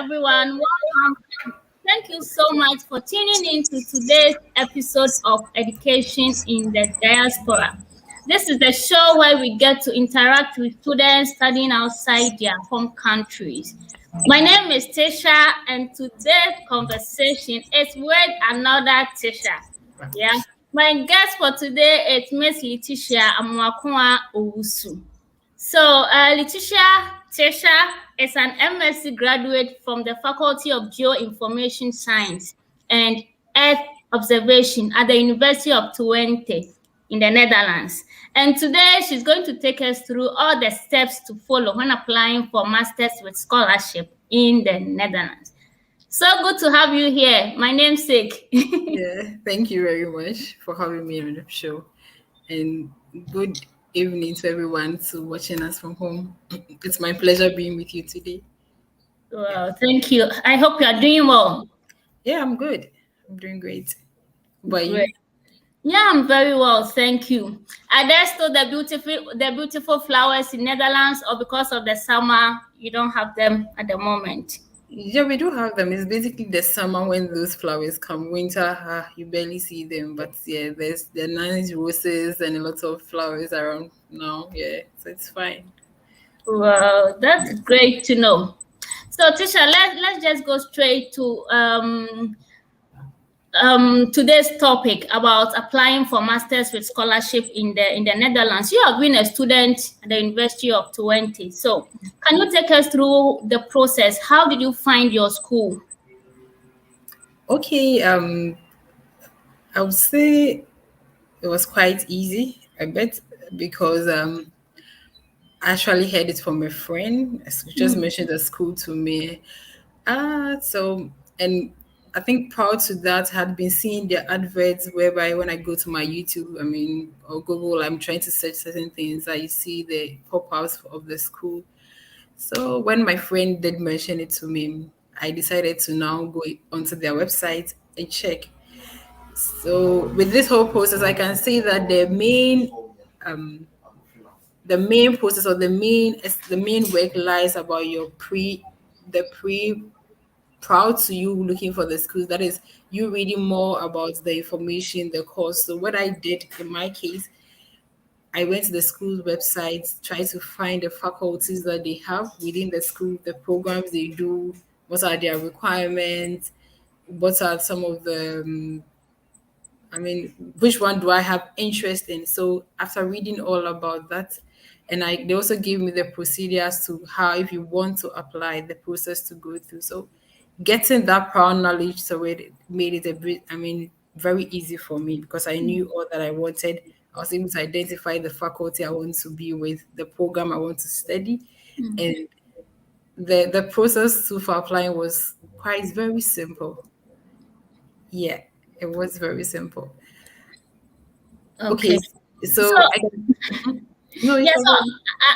everyone. Welcome. Thank you so much for tuning in to today's episode of Education in the Diaspora. This is the show where we get to interact with students studying outside their home countries. My name is Tisha, and today's conversation is with another Tisha. Yeah. My guest for today is Miss Letitia Amwakwa Owusu. So, Letitia Tesha is an MSc graduate from the Faculty of Geoinformation Science and Earth Observation at the University of Twente in the Netherlands. And today she's going to take us through all the steps to follow when applying for Masters with Scholarship in the Netherlands. So good to have you here. My namesake. Yeah, thank you very much for having me on the show. And good evening to everyone to watching us from home. It's my pleasure being with you today. Well, thank you. I hope you are doing well. Yeah, I'm good. I'm doing great. But Great. Yeah, I'm very well, thank you. Are there still the beautiful flowers in Netherlands, or because of the summer you don't have them at the moment? Yeah, we do have them. It's basically the summer when those flowers come. Winter, you barely see them. But yeah, there's the nice roses and a lot of flowers around now. Yeah, so it's fine. Well, that's great to know. So, Tisha, let's just go straight to today's topic about applying for Masters with Scholarship in the Netherlands. You have been a student at the University of Twente. So, can you take us through the process? How did you find your school? Okay, I would say it was quite easy, I bet, because I actually heard it from a friend. She just mentioned the school to me. And I think prior to that, I had been seeing their adverts whereby when I go to my YouTube, or Google, I'm trying to search certain things, I see the pop-ups of the school. So when my friend did mention it to me, I decided to now go onto their website and check. So with this whole process, I can say that the main process or the main work lies about the pre prior to you looking for the schools. That is you reading more about the information, the course. So what I did in my case, I went to the school's website, tried to find the faculties that they have within the school, the programs they do, what are their requirements, what are some of the which one do I have interest in? So after reading all about that, and they also gave me the procedures to how, if you want to apply, the process to go through. So getting that prior knowledge, so it made it a bit, very easy for me because I knew all that I wanted. I was able to identify the faculty I want to be with, the program I want to study, and the process for applying was quite very simple. Yeah, it was very simple. Okay, so I can. No, you Yes. can So, go.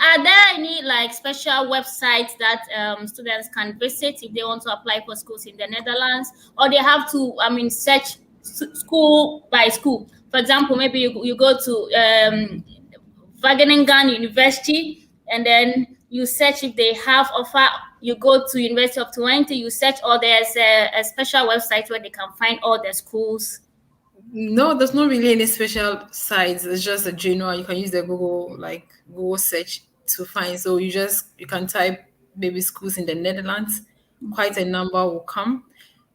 are there any like special websites that students can visit if they want to apply for schools in the Netherlands, or they have to, search school by school? For example, maybe you go to Wageningen University, and then you search if they have offer. You go to University of Twente, you search, or there's a special website where they can find all the schools. No, there's not really any special sites. It's just a general. You can use the Google search to find. So you can type maybe schools in the Netherlands. Quite a number will come.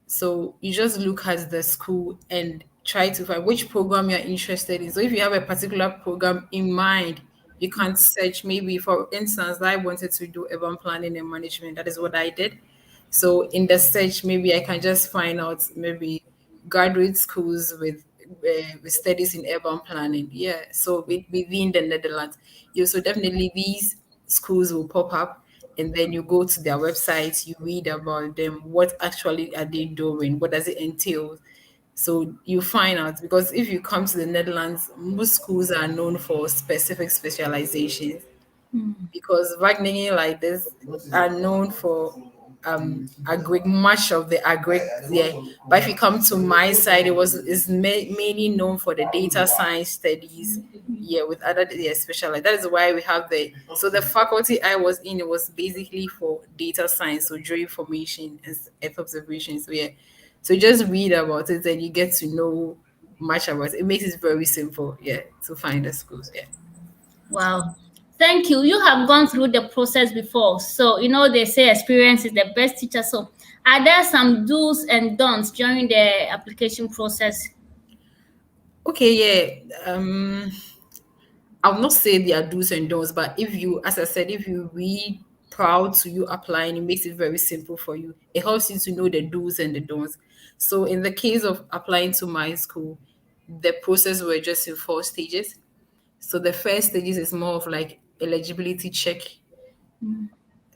So you just look at the school and try to find which program you're interested in. So if you have a particular program in mind, you can search. Maybe for instance, I wanted to do urban planning and management. That is what I did. So in the search, maybe I can just find out maybe graduate schools with studies in urban planning. Yeah, so within the Netherlands, so definitely these schools will pop up, and then you go to their websites, you read about them, what actually are they doing, what does it entail. So you find out, because if you come to the Netherlands, most schools are known for specific specializations, because Wageningen like this are known for agric much of the agric there. But if you come to my side, it was is mainly known for the data science studies. Yeah, with other yeah special like that is why we have the so the faculty I was in, it was basically for data science, so drawing information and earth observation. So yeah, so just read about it and you get to know much about it. It makes it very simple, yeah, to find the schools. Yeah. Wow. Thank you. You have gone through the process before. So, they say experience is the best teacher. So, are there some do's and don'ts during the application process? Okay, yeah. I'll not say there are do's and don'ts, but if you, as I said, if you read proud to you applying, it makes it very simple for you. It helps you to know the do's and the don'ts. So in the case of applying to my school, the process were just in 4 stages. So the first stages is more of like eligibility check,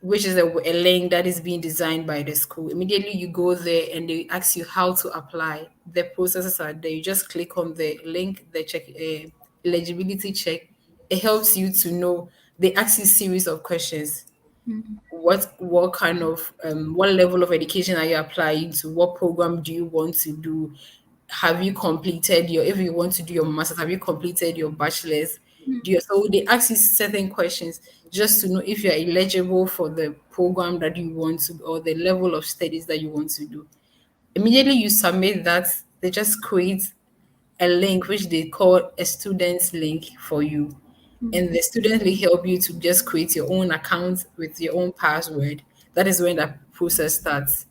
which is a link that is being designed by the school. Immediately you go there and they ask you how to apply. The processes are there. You just click on the link, the check eligibility check. It helps you to know. They ask you a series of questions. What kind of what level of education are you applying to? What program do you want to do? Have you completed your if you want to do your master's, have you completed your bachelor's? So they ask you certain questions just to know if you're eligible for the program that you want to or the level of studies that you want to do. Immediately you submit that, they just create a link which they call a student's link for you. And the student will help you to just create your own account with your own password. That is when that process starts.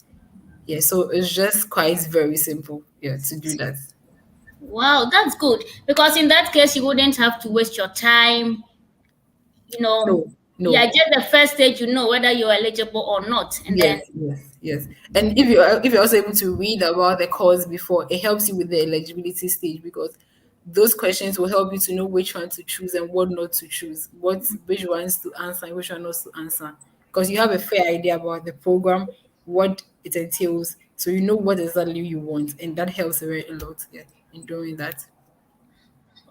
Yeah, so it's just quite very simple, yeah, to do that. Wow, that's good. Because in that case, you wouldn't have to waste your time. You know, No, yeah, no. just the first stage, whether you're eligible or not. And then, Yes. And if you're also able to read about the course before, it helps you with the eligibility stage because those questions will help you to know which one to choose and what not to choose, which ones to answer and which one not to answer. Because you have a fair idea about the program, what it entails, so you know what exactly you want, and that helps a lot, yeah, in doing that.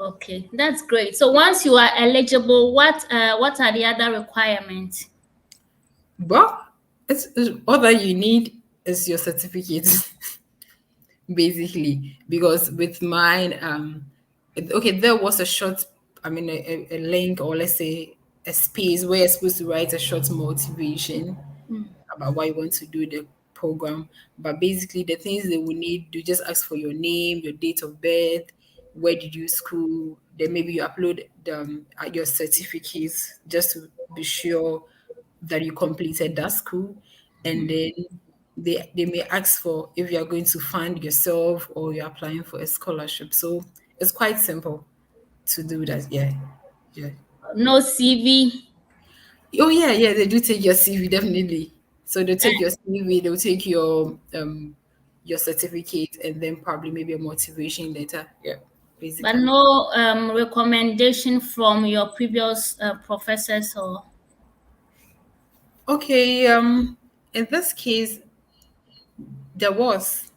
okay, that's great. So once you are eligible, what are the other requirements? But it's all that you need is your certificate. Basically because with mine okay, there was a short, I mean a link, or let's say a space where you're supposed to write a short motivation about why you want to do the program. But basically the things they will need, you just ask for your name, your date of birth, where did you school, then maybe you upload your certificates just to be sure that you completed that school. And then they may ask for if you are going to fund yourself or you're applying for a scholarship. So it's quite simple to do that. Yeah. Yeah. No CV. Oh yeah, they do take your CV, definitely. So they'll take your CV, they'll take your certificate, and then probably maybe a motivation letter. Yeah, But basically. no recommendation from your previous professors or. Okay, in this case, there was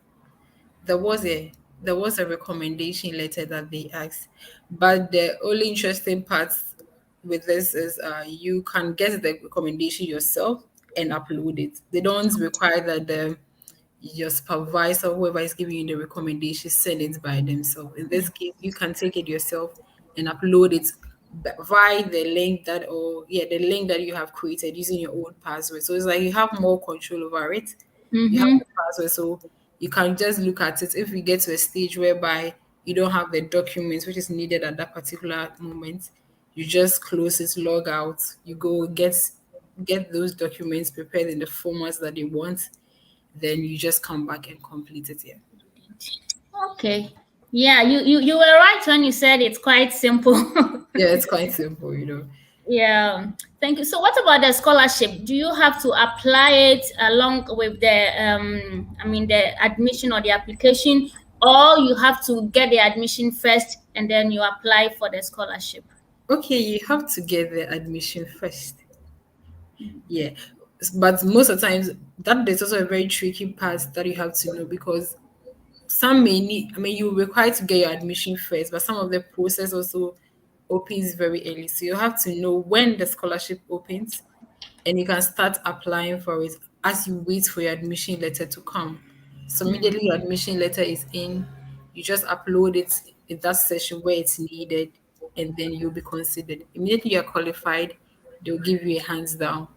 there was a there was a recommendation letter that they asked, but the only interesting part with this is you can get the recommendation yourself and upload it. They don't require that your supervisor, whoever is giving you the recommendation, send it by themselves. In this case, you can take it yourself and upload it via the link that, or yeah, the link that you have created using your own password. So it's like you have more control over it. You have Mm-hmm. the password, so you can just look at it. If you get to a stage whereby you don't have the documents which is needed at that particular moment, you just close it, log out, you go get those documents prepared in the formats that they want, then you just come back and complete it. Yeah. Okay. Yeah, you were right when you said it's quite simple. Yeah, it's quite simple. Yeah. Thank you. So what about the scholarship? Do you have to apply it along with the admission or the application, or you have to get the admission first and then you apply for the scholarship? Okay, you have to get the admission first. Yeah. But most of the times that there's also a very tricky part that you have to know because some may need, I mean, you're required to get your admission first, but some of the process also opens very early. So you have to know when the scholarship opens and you can start applying for it as you wait for your admission letter to come. So Mm. immediately your admission letter is in, you just upload it in that session where it's needed, and then you'll be considered. Immediately you're qualified, they'll give you a hands down.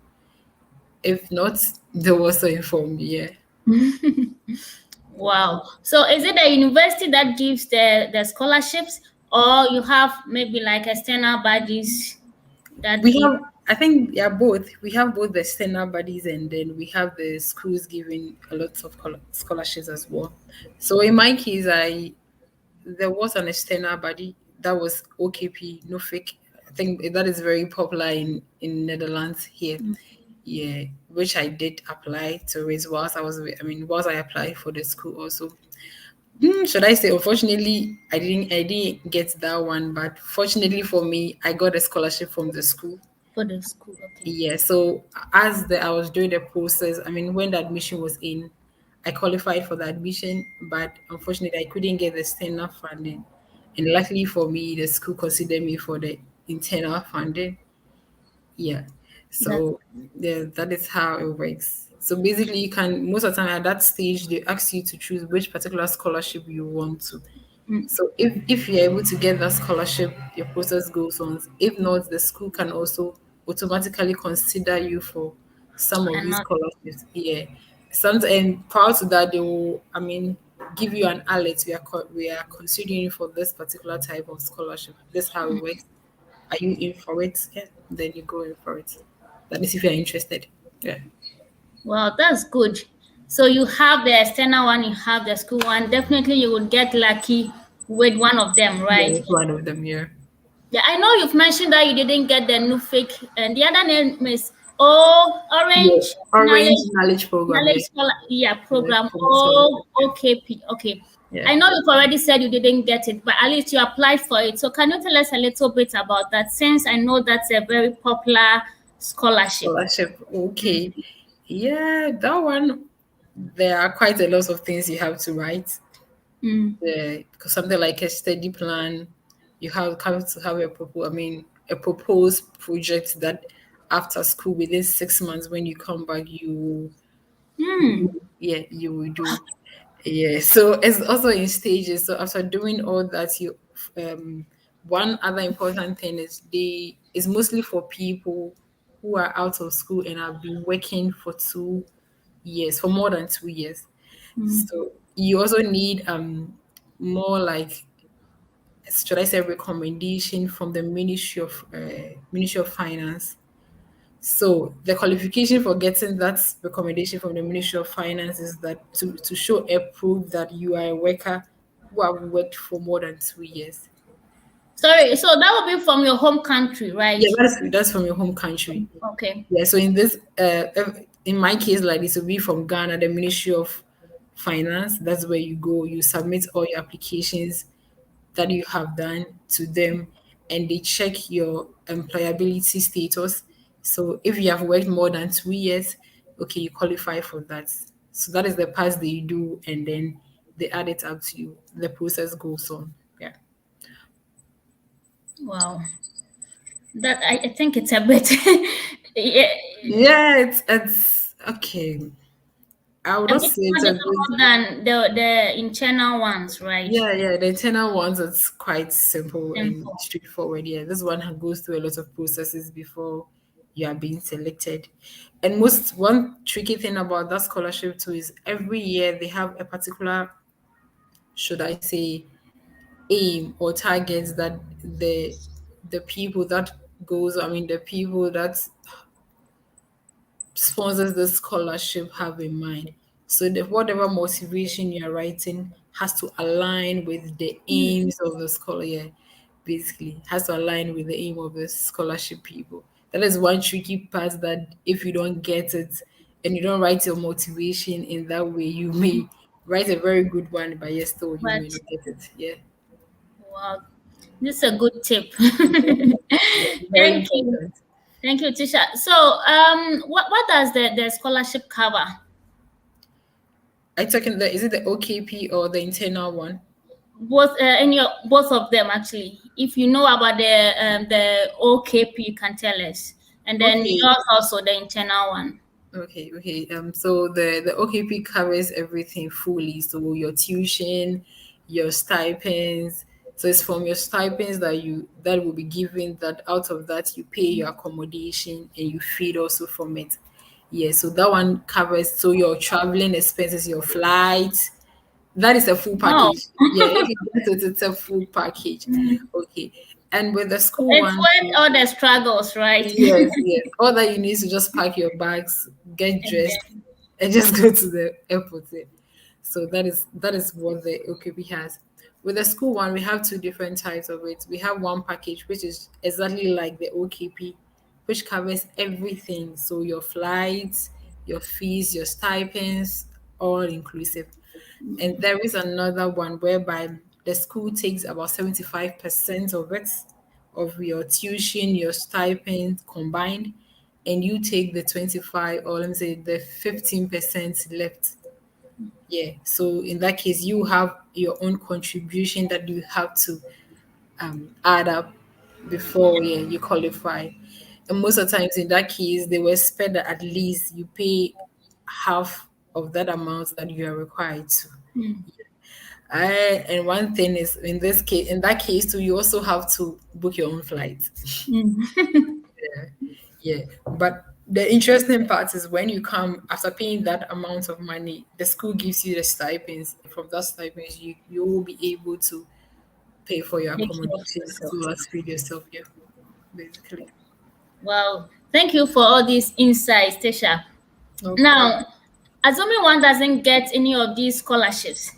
If not, they'll also inform you. Yeah. Wow. So is it the university that gives the scholarships, or you have maybe like external bodies that We give? have, I think, yeah, both. We have both the external bodies, and then we have the schools giving a lot of scholarships as well. So in my case, there was an external body that was OKP, no fake. I think that is very popular in Netherlands here. Yeah, which I did apply to raise whilst I was. I mean, whilst I applied for the school also. Should I say? Unfortunately, I didn't get that one, but fortunately for me, I got a scholarship from the school. For the school? Okay. Yeah, so I was doing the process, I mean, when the admission was in, I qualified for the admission, but unfortunately, I couldn't get the external funding. And luckily for me, the school considered me for the internal funding. Yeah. That. So yeah, that is how it works. So basically, you can most of the time at that stage they ask you to choose which particular scholarship you want to. Mm. So if you're able to get that scholarship, your process goes on. If not, the school can also automatically consider you for some of And these not. scholarships. Yeah. Some and prior to that, they will, I mean, give you an alert. We are considering you for this particular type of scholarship. This is how it works. Are you in for it? Yeah. Then you go in for it. That is if you're interested. Yeah. Wow, that's good. So you have the external one, you have the school one. Definitely, you would get lucky with one of them, Yeah, right? it's one of them. Yeah. Yeah, I know you've mentioned that you didn't get the NUFIC, and the other name is O Yeah. Orange Orange knowledge program. Yeah. Knowledge yeah, Yeah. program. From Oh, scholarship. Yeah. OKP. Okay. Yeah. I know you've already said you didn't get it, but at least you applied for it. So can you tell us a little bit about that? Since I know that's a very popular scholarship. Scholarship. Okay. Yeah, that one, there are quite a lot of things you have to write. Mm. Because something like a study plan, you have to have I mean, a proposed project that after school within 6 months when you come back, Mm. yeah, you will do. Yeah, so it's also in stages. So after doing all that, one other important thing is is mostly for people who are out of school and have been working for 2 years, for more than 2 years. Mm. So you also need more like, should I say, recommendation from the Ministry of Finance. So the qualification for getting that recommendation from the Ministry of Finance is that to show a proof that you are a worker who have worked for more than 2 years. Sorry, so that would be from your home country, right? Yeah, that's from your home country. Okay. Yeah. So in my case, like this will be from Ghana, the Ministry of Finance. That's where you go. You submit all your applications that you have done to them, and they check your employability status. So if you have worked more than 2 years, okay, you qualify for that. So that is the part they do, and then they add it up to you. The process goes on. Yeah. Wow. That I think it's a bit yeah, Yeah, it's okay. I would a not bit say it's more a bit. difficult than the internal ones, right? Yeah. The internal ones, it's quite simple and Simple. straightforward. Yeah, this one goes through a lot of processes before you are being selected. And most one tricky thing about that scholarship too is every year they have a particular, should I say, aim or targets that the people that the people that sponsors the scholarship have in mind. So that whatever motivation you're writing has to align with the aims of the scholar. Yeah, basically has to align with the aim of the scholarship people. That is one tricky part that if you don't get it and you don't write your motivation in that way, you may write a very good one, but yes, still you may But not get it. Yeah. wow, this is a good tip. Yeah, very Thank you. important. Thank you, Tisha. So, what does the scholarship cover? I talking the is it the OKP or the internal one? Both of them actually. If you know about the OKP, you can tell us, and then Okay. yours also the internal one. Okay, okay. So the OKP covers everything fully. So your tuition, your stipends. So it's from your stipends that will be given. That out of that you pay your accommodation and you feed also from it. Yeah. So that one covers. So your traveling expenses, your flights. That is a full Oh, package. Yeah. If you get it, it's a full package. mm. Okay. And with the school It's one, worth all the struggles, right? yes, yes. All that you need is to just pack your bags, get And dressed, then, and just go to the airport. Yeah. So that is what the OKP has. With the school one, we have two different types of it. We have one package which is exactly like the OKP, which covers everything. So your flights, your fees, your stipends, all inclusive. And there is another one whereby the school takes about 75% of it, of your tuition, your stipend combined, and you take the 25, or let me say the 15% left. Yeah. So in that case, you have your own contribution that you have to add up before, yeah, you qualify. And most of the times in that case, they will expect that at least you pay half of that amount that you are required to. mm, And one thing is in that case too, you also have to book your own flight. mm, Yeah. But the interesting part is when you come after paying that amount of money, the school gives you the stipends. From that stipends, you will be able to pay for your take care of accommodation as yourself. well as feed yourself. Yeah, basically. Wow. Thank you for all these insights, Tisha. No problem. Now, assuming one doesn't get any of these scholarships,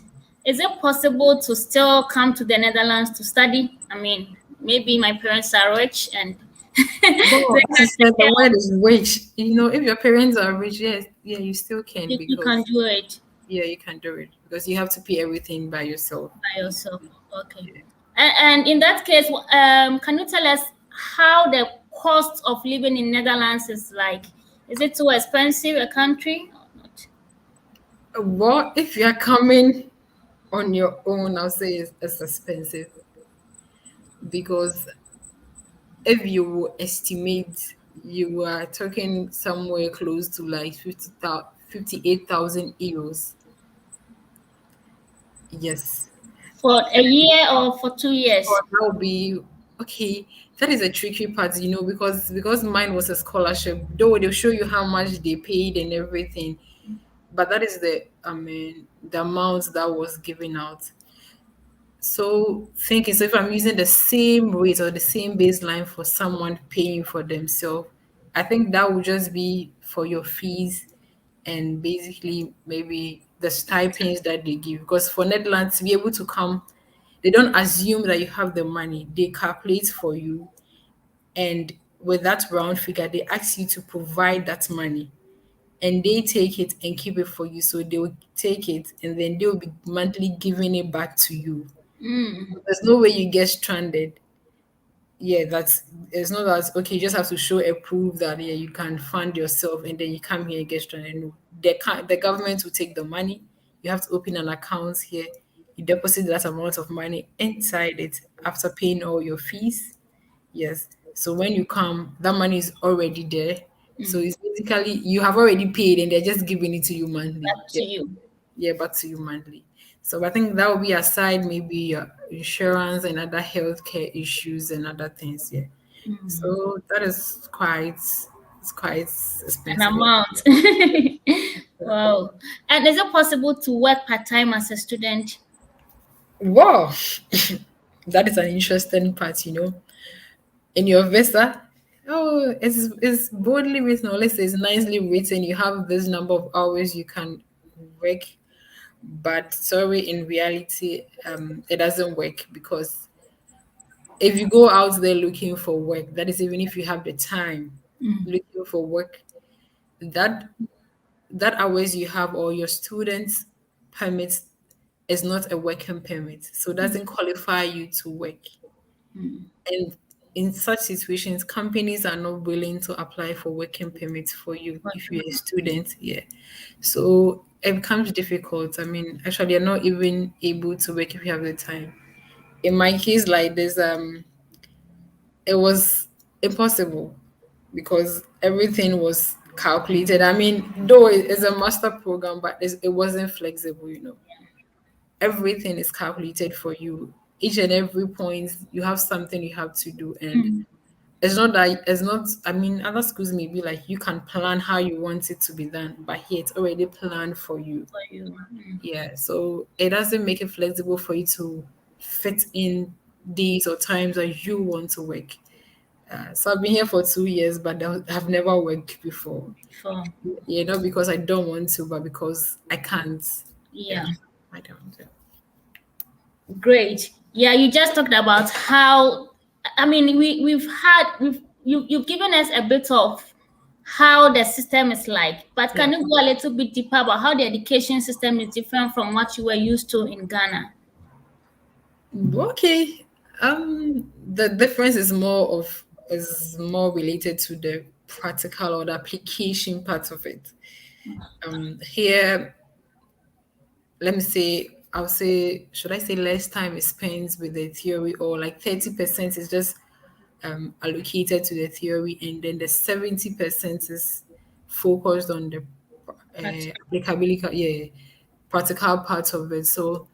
is it possible to still come to the Netherlands to study? I mean, maybe my parents are rich and But they as you can said, take the care word of is rich. If your parents are rich, yes, yeah, you still can you can because do it yeah, you can do it because you have to pay everything by yourself. by yourself. Okay. And in that case, can you tell us how the cost of living in Netherlands is like? Is it too expensive a country or not? Well, if you're coming on your own, I'll say it's expensive because if you estimate, you are talking somewhere close to like 58,000 euros. Yes. For a year or for 2 years? Or that would be okay. That is a tricky part, because mine was a scholarship. Though they'll show you how much they paid and everything, but that is the amount that was given out. So thinking, so if I'm using the same rate or the same baseline for someone paying for themselves, I think that would just be for your fees and basically maybe the stipends that they give. Because for Netherlands to be able to come, they don't assume that you have the money. They calculate for you, and with that round figure, they ask you to provide that money, and they take it and keep it for you. So they will take it and then they will be monthly giving it back to you. Mm, There's no way you get stranded. Yeah, that's it's not that okay, you just have to show a proof that yeah, you can fund yourself and then you come here and get stranded. No. The government will take the money. You have to open an account here. You deposit that amount of money inside it after paying all your fees. Yes. So when you come, that money is already there. So mm. it's basically you have already paid and they're just giving it to you monthly. Back Yeah, to you. yeah, back to you monthly. So I think that will be aside maybe your insurance and other healthcare issues and other things. Yeah. Mm. So that is quite An expensive. amount. Wow. And is it possible to work part time as a student? Wow, that is an interesting part. In your visa. Oh, it's boldly written, or let's say it's nicely written. You have this number of hours you can work, but sorry, in reality, it doesn't work because if you go out there looking for work, that is even if you have the time Mm. looking for work, that that hours you have or your students permit is not a working permit, so it doesn't qualify you to work. Mm. And in such situations, companies are not willing to apply for working permits for you if you're a student. Yeah. So it becomes difficult. I mean, actually, you're not even able to work if you have the time. In my case, like this, it was impossible because everything was calculated. I mean, though it's a master program, but it wasn't flexible. Everything is calculated for you. Each and every point, you have something you have to do, and Mm, it's not. I mean, other schools may be like you can plan how you want it to be done, but here it's already planned for you. for you. Mm, Yeah, so it doesn't make it flexible for you to fit in days or times that you want to work. So I've been here for 2 years, but I've never worked before. for Not because I don't want to, but because I can't. Yeah, yeah. I don't. Yeah. Great. Yeah, you just talked about how, I mean, we've had you've given us a bit of how the system is like, but can Yeah. you go a little bit deeper about how the education system is different from what you were used to in Ghana? Okay. The difference is more related to the practical or the application part of it. Here, let me say, I'll say, should I say less time is spent with the theory, or like 30% is just allocated to the theory, and then the 70% is focused on the Practical. applicability, yeah, practical part of it. So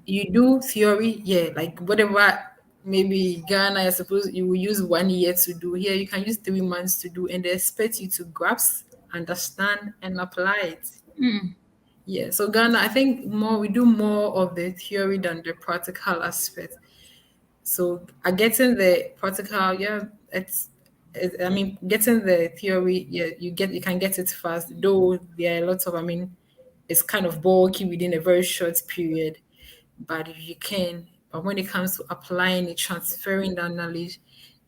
you do theory, yeah, like whatever. Maybe Ghana, I suppose you will use 1 year to do. Here, you can use 3 months to do, and they expect you to grasp, understand, and apply it. Mm, Yeah, so Ghana, I think we do more of the theory than the practical aspect. So getting the practical, yeah, I mean, getting the theory, yeah, you can get it fast. Though there are lots of, I mean, it's kind of bulky within a very short period, but if you can. But when it comes to applying it, transferring that knowledge,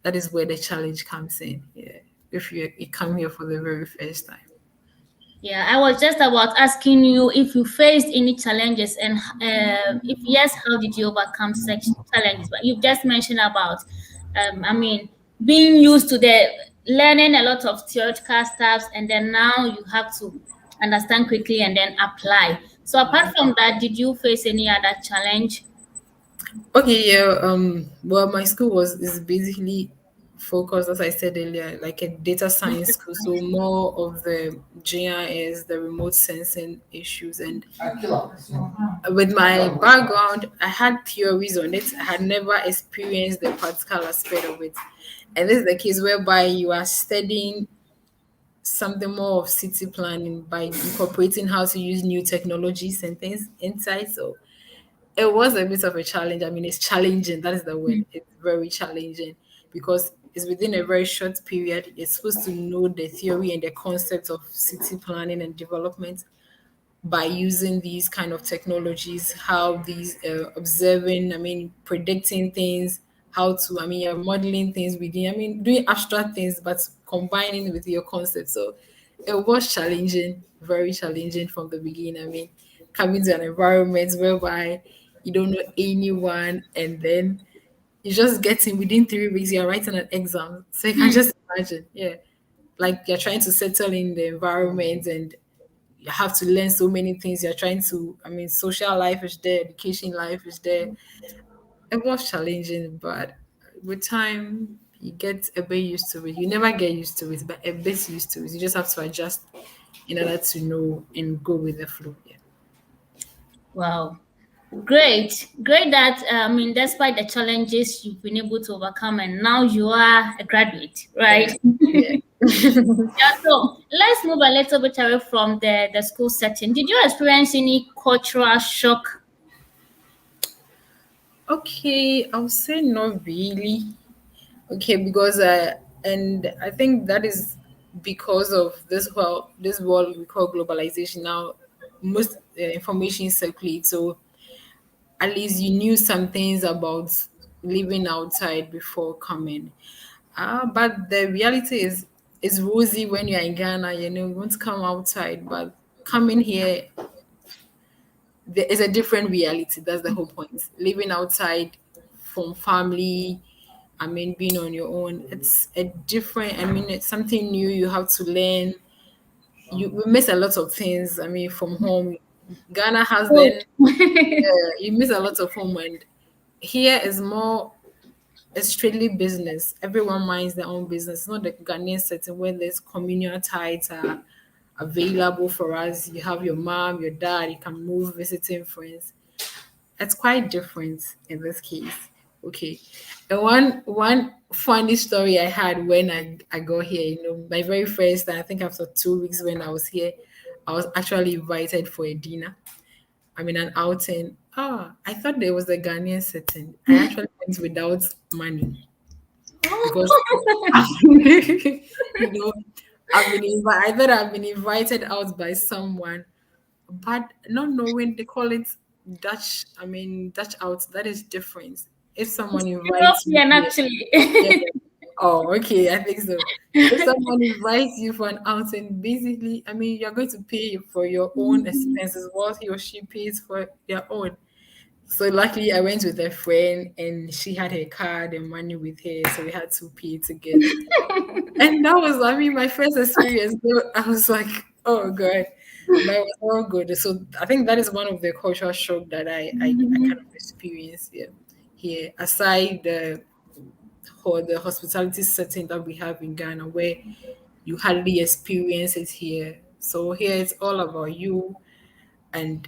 that is where the challenge comes in. Yeah, if you come here for the very first time. yeah, I was just about asking you if you faced any challenges, and if yes, how did you overcome such challenges? But you've just mentioned about, I mean, being used to the learning a lot of theoretical stuff, and then now you have to understand quickly and then apply. So apart from that, did you face any other challenge? Okay, yeah. Well, my school is basically focused, as I said earlier, like a data science school. So more of the GIS, the remote sensing issues, and with my background, I had theories on it. I had never experienced the practical aspect of it, and this is the case whereby you are studying something more of city planning by incorporating how to use new technologies and things inside. So it was a bit of a challenge. I mean, it's challenging. That is the word. It's very challenging because it's within a very short period. You're supposed to know the theory and the concept of city planning and development by using these kind of technologies, how these observing, I mean, predicting things, how to, I mean, you're modeling things within, I mean, doing abstract things, but combining with your concept. So it was challenging, very challenging from the beginning. I mean, coming to an environment whereby you don't know anyone, and then you just get in within 3 weeks, you're writing an exam. So you can Mm, just imagine, yeah, like you're trying to settle in the environment, and you have to learn so many things. You're trying to, I mean, social life is there, education life is there. It was challenging, but with time, you get a bit used to it. You never get used to it, but a bit used to it. You just have to adjust in order to know and go with the flow. Yeah. wow. Great, great that I mean, despite the challenges you've been able to overcome, and now you are a graduate, right? Yeah. Yeah. Yeah, so let's move a little bit away from the school setting. Did you experience any cultural shock? Okay, I'll say not really. Okay, because and I think that is because of this world we call globalization now. Most information circulates, so at least you knew some things about living outside before coming. But the reality is rosy when you're in Ghana. You want to come outside, but coming here, there is a different reality. That's the whole point. Living outside from family, I mean, being on your own, it's a different. I mean, it's something new. You have to learn. We miss a lot of things. I mean, from home. Ghana has Oh. then you miss a lot of home, and here is more. it's strictly business. Everyone minds their own business. It's not the Ghanaian setting where there's communal ties are available for us. You have your mom, your dad, you can move visiting friends. It's quite different in this case. Okay. And one funny story I had when I got here, my very first time, I think after 2 weeks when I was here, I was actually invited for a dinner. I mean an outing. I thought there was a Ghanaian setting. I actually went without money because you know I thought I've been invited out by someone, but not knowing they call it Dutch. I mean Dutch out. That is different. If someone invites you European, here, actually. yeah. Oh, okay. I think so. If someone invites you for an outing, basically, I mean, you're going to pay for your own expenses, what he or she pays for their own. So luckily, I went with a friend, and she had her card and money with her, so we had to pay together. And that was, I mean, my first experience. So I was like, oh god, but it was all good. So I think that is one of the cultural shock that I kind of experienced here. Here, aside the hospitality setting that we have in Ghana, where you hardly experience it here. So here it's all about you, and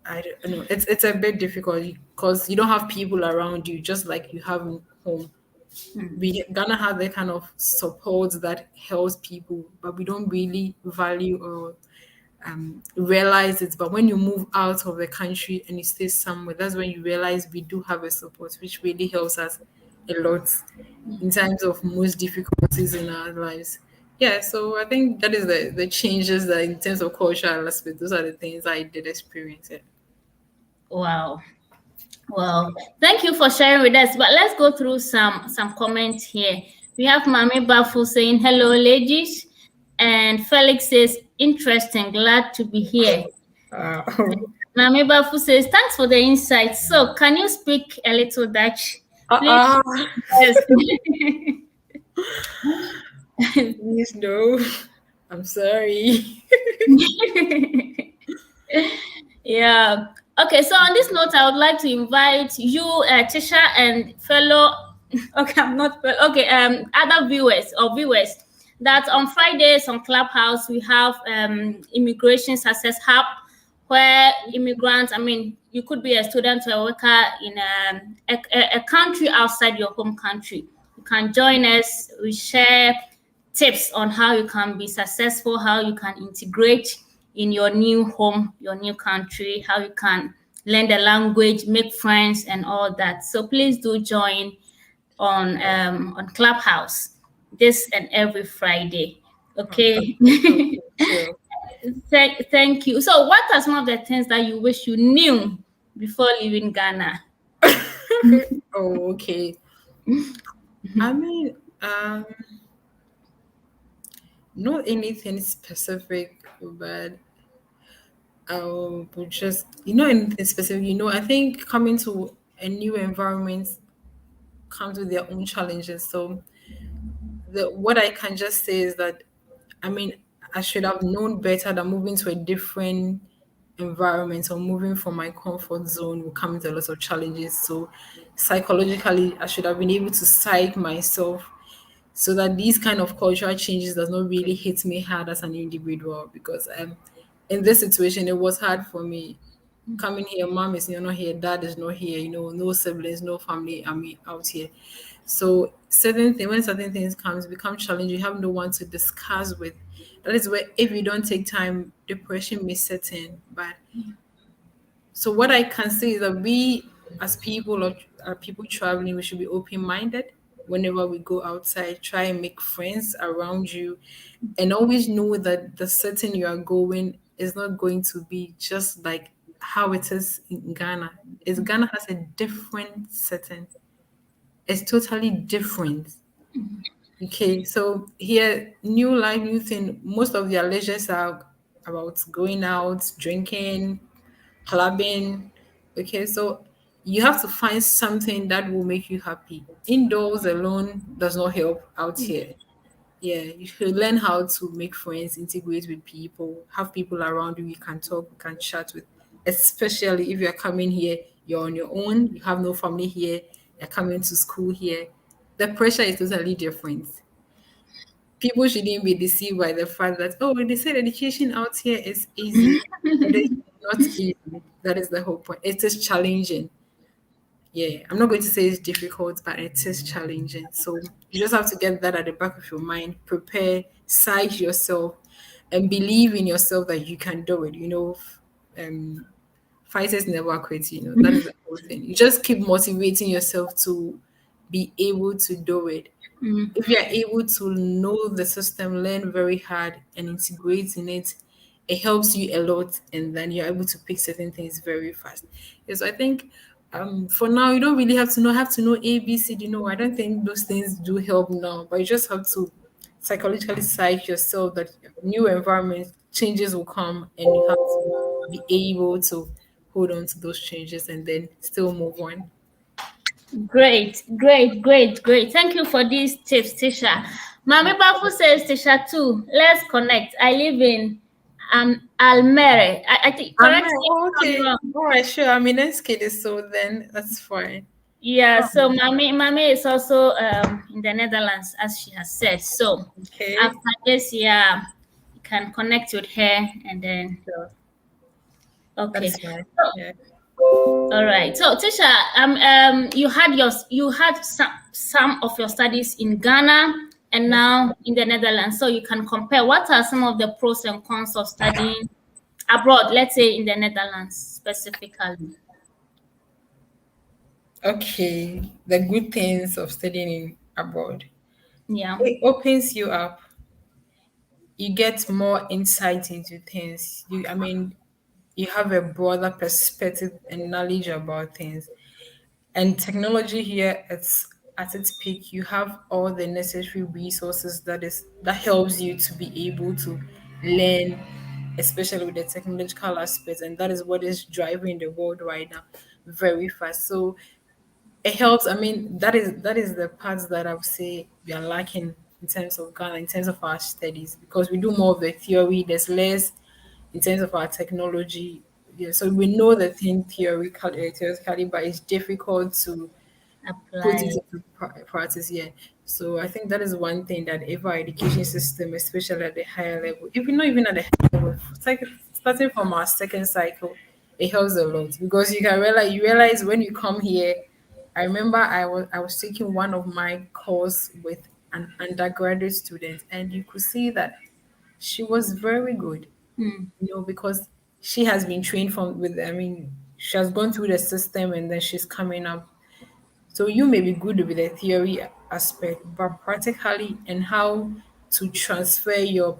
I don't know. It's a bit difficult because you don't have people around you, just like you have in home. We Ghana has that kind of support that helps people, but we don't really value or realize it. But when you move out of the country and you stay somewhere, that's when you realize we do have a support, which really helps us a lot in times of most difficulties in our lives. Yeah, so I think that is the changes that in terms of cultural aspect, those are the things I did experience. Yeah. Wow. Well, thank you for sharing with us. But let's go through some comments here. We have Mami Bafu saying hello, ladies, and Felix says interesting, glad to be here. Uh, Mami Bafu says thanks for the insight. So, can you speak a little Dutch, please? uh, Yes. please no. I'm sorry. Yeah. Okay, so on this note, I would like to invite you, Tisha, and fellow, okay, I'm not, okay, other viewers, that on Fridays on Clubhouse, we have Immigration Success Hub, where immigrants, I mean, you could be a student or a worker in a country outside your home country. You can join us. We share tips on how you can be successful, how you can integrate in your new home, your new country, how you can learn the language, make friends, and all that. So please do join on Clubhouse this and every Friday. Okay. Okay, sure. Thank you. So, what are some of the things that you wish you knew before leaving Ghana? Oh, okay. I mean, not anything specific, but I would just, anything specific. I think coming to a new environment comes with their own challenges. So, what I can just say is that, I mean, I should have known better that moving to a different environment or moving from my comfort zone will come with a lot of challenges. So, psychologically, I should have been able to psych myself so that these kind of cultural changes does not really hit me hard as an individual, because in this situation it was hard for me coming here. Mom is not here, dad is not here, no siblings, no family, I mean, out here. So when certain things comes become challenging, you have no one to discuss with. That is where, if you don't take time, depression may set in. But so what I can say is that we, as people or people traveling, we should be open-minded whenever we go outside. Try and make friends around you, and always know that the setting you are going is not going to be just like how it is in Ghana. Ghana has a different setting. It's totally different. Okay, so here, new life, new thing. Most of their leisures are about going out, drinking, clubbing. Okay, so you have to find something that will make you happy. Indoors alone does not help out here. Yeah, you should learn how to make friends, integrate with people, have people around you can talk, you can chat with. Especially if you're coming here, you're on your own, you have no family here, You're coming to school here. The pressure is totally different. People shouldn't be deceived by the fact that, oh, they said education out here is easy. It is not easy. That is the whole point. It is challenging. Yeah, I'm not going to say it's difficult, but it is challenging. So you just have to get that at the back of your mind, prepare, psych yourself, and believe in yourself that you can do it. Um, fighters never quit. That is the whole thing. You just keep motivating yourself to be able to do it. Mm, If you are able to know the system, learn very hard, and integrate in it, it helps you a lot, and then you're able to pick certain things very fast. Yes, I think for now you don't really have to know A, B, C, D. No, I don't think those things do help now, but you just have to psychologically psych yourself that new environment changes will come, and you have to be able to hold on to those changes and then still move on. great, great, great, great. Thank you for these tips, Tisha. Mami Bafu says, Tisha too, let's connect. I live in Almere. I think, I'm correct like, me oh, if I'm okay. wrong. All right, sure. I mean, let's get it. So then that's fine. Yeah, Oh, so Mami is also in the Netherlands, as she has said. So okay. after this, yeah, you can connect with her and then, Sure. okay. That's fine. So, Yeah. all right. So Tisha, you had some of your studies in Ghana and Yeah. now in the Netherlands. So you can compare what are some of the pros and cons of studying abroad, let's say in the Netherlands specifically. Okay. The good things of studying abroad. Yeah. It opens you up. You get more insight into things. You have a broader perspective and knowledge about things. And technology here, it's at its peak. You have all the necessary resources that helps you to be able to learn, especially with the technological aspects, and that is what is driving the world right now very fast. So it helps. I mean, that is the parts that I would say we are lacking in terms of Ghana, in terms of our studies, because we do more of the theory. There's less in terms of our technology. Yeah, so we know the thing theoretically, but it's difficult to put it Apply. into practice. Yeah. So I think that is one thing that if our education system, especially at the higher level, if not even at the higher level, starting from our second cycle, it helps a lot because you realize when you come here. I remember I was taking one of my course with an undergraduate student, and you could see that she was very good, Hmm. because she has been trained from with. I mean, she has gone through the system, and then she's coming up, so you may be good with the theory aspect, but practically and how to transfer your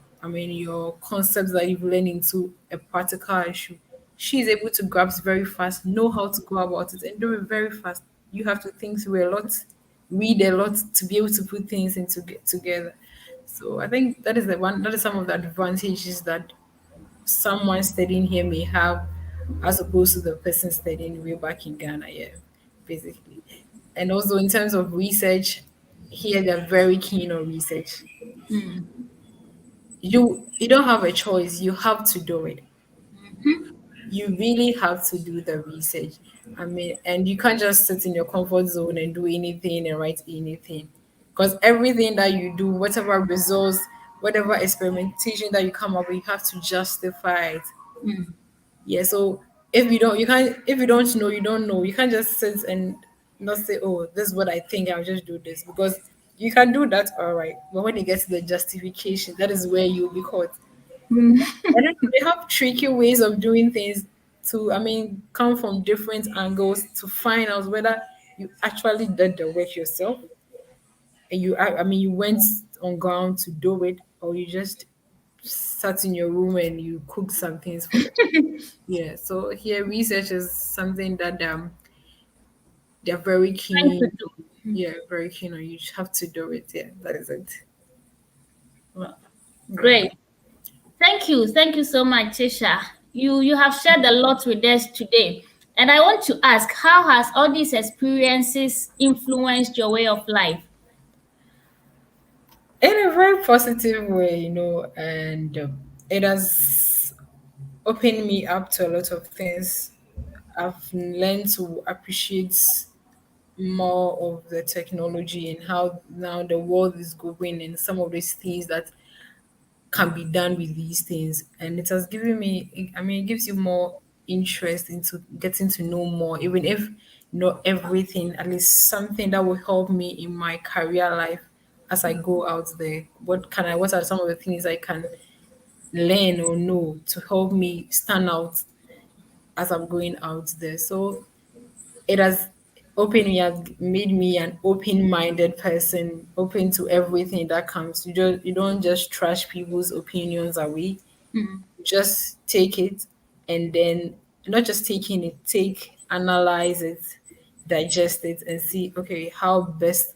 concepts that you've learned into a practical issue. She's able to grasp very fast, know how to go about it, and do it very fast. You have to think through a lot, read a lot to be able to put things into get together. So I think that is some of the advantages that someone studying here may have as opposed to the person studying way back in Ghana, yeah, basically. And also in terms of research, here they're very keen on research. Hmm. You don't have a choice, you have to do it. You really have to do the research. I mean, and you can't just sit in your comfort zone and do anything and write anything. Because everything that you do, whatever results, whatever experimentation that you come up with, you have to justify it. Hmm. Yeah, so if you don't know, you don't know. You can't just sit and not say, oh, this is what I think, I'll just do this. Because you can do that, all right. But when you get to the justification, that is where you'll be caught. Hmm. And then they have tricky ways of doing things to, I mean, come from different angles to find out whether you actually did the work yourself and you went on ground to do it, or you just sat in your room and you cooked some things for them. Yeah, so here research is something that they're very Trying to keen. do. Yeah, very keen on. You just have to do it. Yeah, that is it. Well, Yeah. great. Thank you so much, Tisha. You have shared a lot with us today. And I want to ask, how has all these experiences influenced your way of life? In a very positive way, and it has opened me up to a lot of things. I've learned to appreciate more of the technology and how now the world is going and some of these things that can be done with these things. And it has given me, I mean, it gives you more interest into getting to know more, even if not everything, at least something that will help me in my career life as I go out there. What are some of the things I can learn or know to help me stand out as I'm going out there? So it has made me an open-minded person, open to everything that comes. You don't just trash people's opinions away. Mm. Just take it, and then not just taking it, analyze it, digest it, and see, okay, how best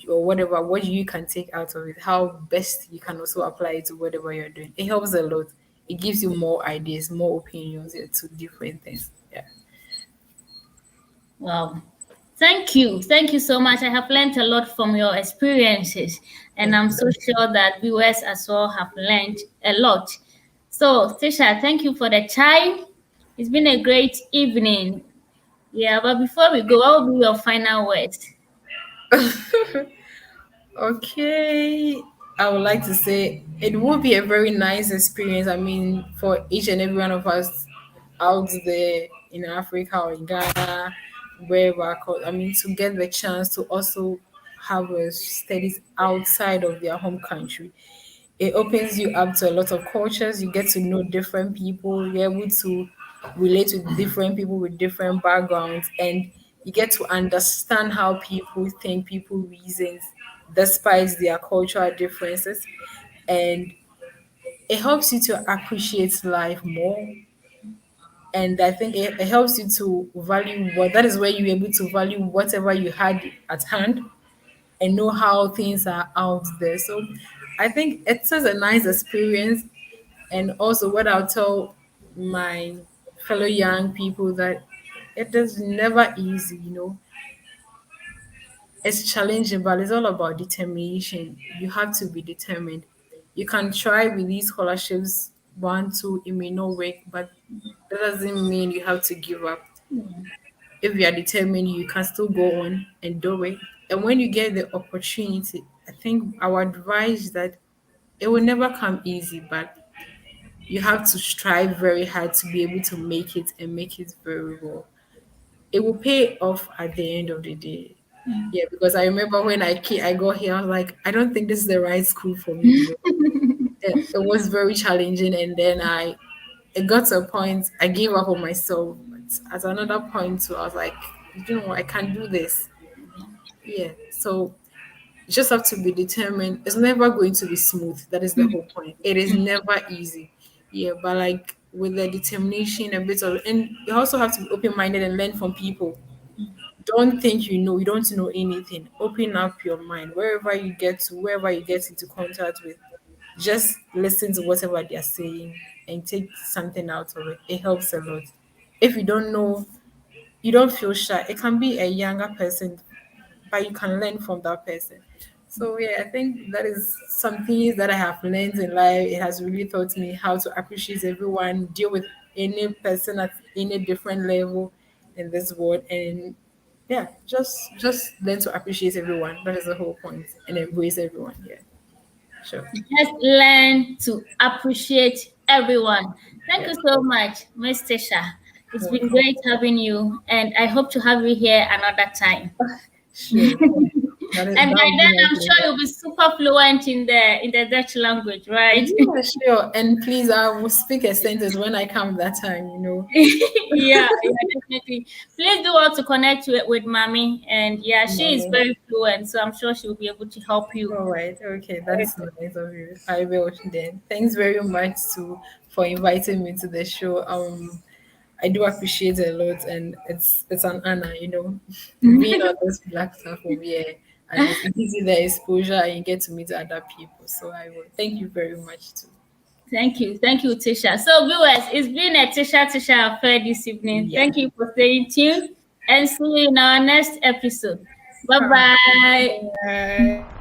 or whatever what you can take out of it, how best you can also apply it to whatever you're doing. It helps a lot. It gives you more ideas, more opinions, to different things. Yeah. Wow. Thank you. Thank you so much. I have learned a lot from your experiences, and Thank I'm you. so sure that viewers as well have learned a lot. So, Tisha, thank you for the time. It's been a great evening. Yeah, but before we go, what will be your final words? Okay, I would like to say it would be a very nice experience. I mean, for each and every one of us out there in Africa or in Ghana, wherever, I mean, to get the chance to also have a studies outside of their home country. It opens you up to a lot of cultures. You get to know different people. You're able to relate with different people with different backgrounds, and you get to understand how people think, people reasons, despite their cultural differences. And it helps you to appreciate life more. And I think it helps you to value what that is where you're able to value whatever you had at hand and know how things are out there. So I think it's a nice experience. And also, what I'll tell my fellow young people that it is never easy, it's challenging, but it's all about determination. You have to be determined. You can try with these scholarships, one, two, it may not work, but that doesn't mean you have to give up. If you are determined, you can still go on and do it. And when you get the opportunity, I think I would advise that it will never come easy, but you have to strive very hard to be able to make it and make it very well. It will pay off at the end of the day. Yeah, because I remember when I got here, I was like, I don't think this is the right school for me. It was very challenging, and then it got to a point I gave up on myself. But at another point, too, I was like, I can do this. Yeah, so you just have to be determined. It's never going to be smooth. That is the whole point. It is never easy. Yeah, but like with the determination, a bit of, and you also have to be open minded and learn from people. Don't think you don't know anything. Open up your mind wherever you get to, wherever you get into contact with. Just listen to whatever they're saying and take something out of it. It helps a lot. If you don't know, you don't feel shy. It can be a younger person, but you can learn from that person. So yeah, I think that is some things that I have learned in life. It has really taught me how to appreciate everyone, deal with any person at any different level in this world, and yeah, just learn to appreciate everyone. That is the whole point, and embrace everyone. Yeah, sure. Just learn to appreciate everyone. Thank Yeah, you so much, Miss Tisha. It's been welcome. great having you, and I hope to have you here another time. Sure. And That by would be then, my I'm sure pleasure. you'll be super fluent in the Dutch language, right? Yeah, sure. And please, I will speak a sentence when I come that time. Yeah, yeah, definitely. Please do want to connect with Mommy, and yeah, she is Mommy. very fluent, so I'm sure she will be able to help you. All right. Okay. That is nice of you. I will then. Thanks very much for inviting me to the show. I do appreciate it a lot, and it's an honor. Being on this platform. Yeah. At least it gives you the exposure and you get to meet other people. So I will thank you very much too. Thank you, Tisha. So, viewers, it's been a Tisha affair this evening. Yeah. Thank you for staying tuned, and see you in our next episode. Bye All right. bye. Bye.